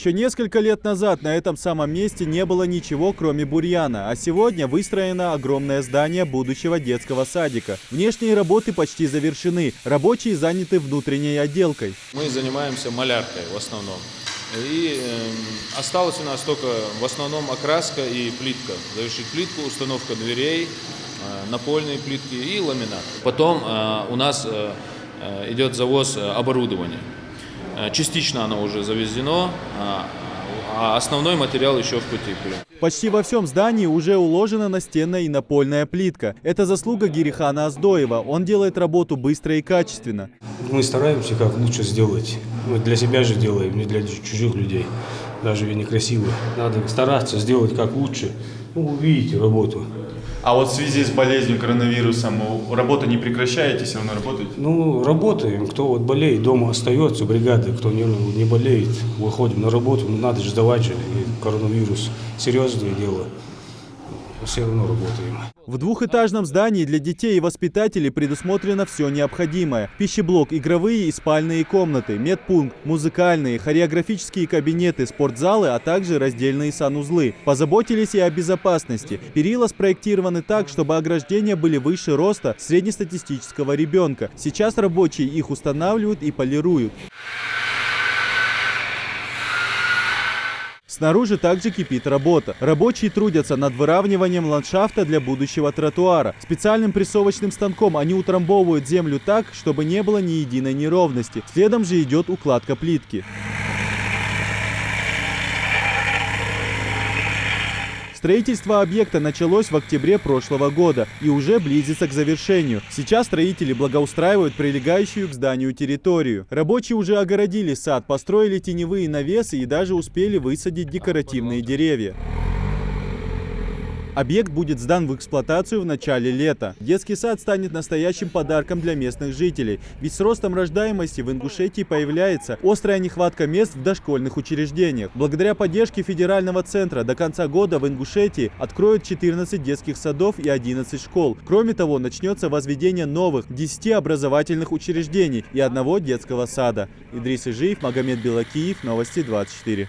Еще несколько лет назад на этом самом месте не было ничего, кроме бурьяна, а сегодня выстроено огромное здание будущего детского садика. Внешние работы почти завершены, рабочие заняты внутренней отделкой. Мы занимаемся маляркой в основном. И осталось у нас только в основном окраска и плитка. Завершить плитку, установка дверей, напольные плитки и ламинат. Потом у нас идет завоз оборудования. Частично оно уже завезено, а основной материал еще в пути. Почти во всем здании уже уложена настенная и напольная плитка. Это заслуга Гирихана Оздоева. Он делает работу быстро и качественно. Мы стараемся как лучше сделать. Мы для себя же делаем, не для чужих людей. Даже и некрасиво. Надо стараться сделать как лучше. Вы увидите работу. А вот в связи с болезнью коронавирусом работу не прекращаете, все равно работаете? Ну, работаем. Кто вот болеет, дома остается, бригада, кто не болеет, выходим на работу. Ну, надо же сдавать же, коронавирус. Серьезное дело. Все равно работаем. В двухэтажном здании для детей и воспитателей предусмотрено все необходимое. Пищеблок, игровые и спальные комнаты, медпункт, музыкальные, хореографические кабинеты, спортзалы, а также раздельные санузлы. Позаботились и о безопасности. Перила спроектированы так, чтобы ограждения были выше роста среднестатистического ребенка. Сейчас рабочие их устанавливают и полируют. Снаружи также кипит работа. Рабочие трудятся над выравниванием ландшафта для будущего тротуара. Специальным прессовочным станком они утрамбовывают землю так, чтобы не было ни единой неровности. Следом же идет укладка плитки. Строительство объекта началось в октябре прошлого года и уже близится к завершению. Сейчас строители благоустраивают прилегающую к зданию территорию. Рабочие уже огородили сад, построили теневые навесы и даже успели высадить декоративные деревья. Объект будет сдан в эксплуатацию в начале лета. Детский сад станет настоящим подарком для местных жителей. Ведь с ростом рождаемости в Ингушетии появляется острая нехватка мест в дошкольных учреждениях. Благодаря поддержке федерального центра до конца года в Ингушетии откроют 14 детских садов и 11 школ. Кроме того, начнется возведение новых 10 образовательных учреждений и одного детского сада. Идрис Ижиев, Магомед Белакиев, Новости 24.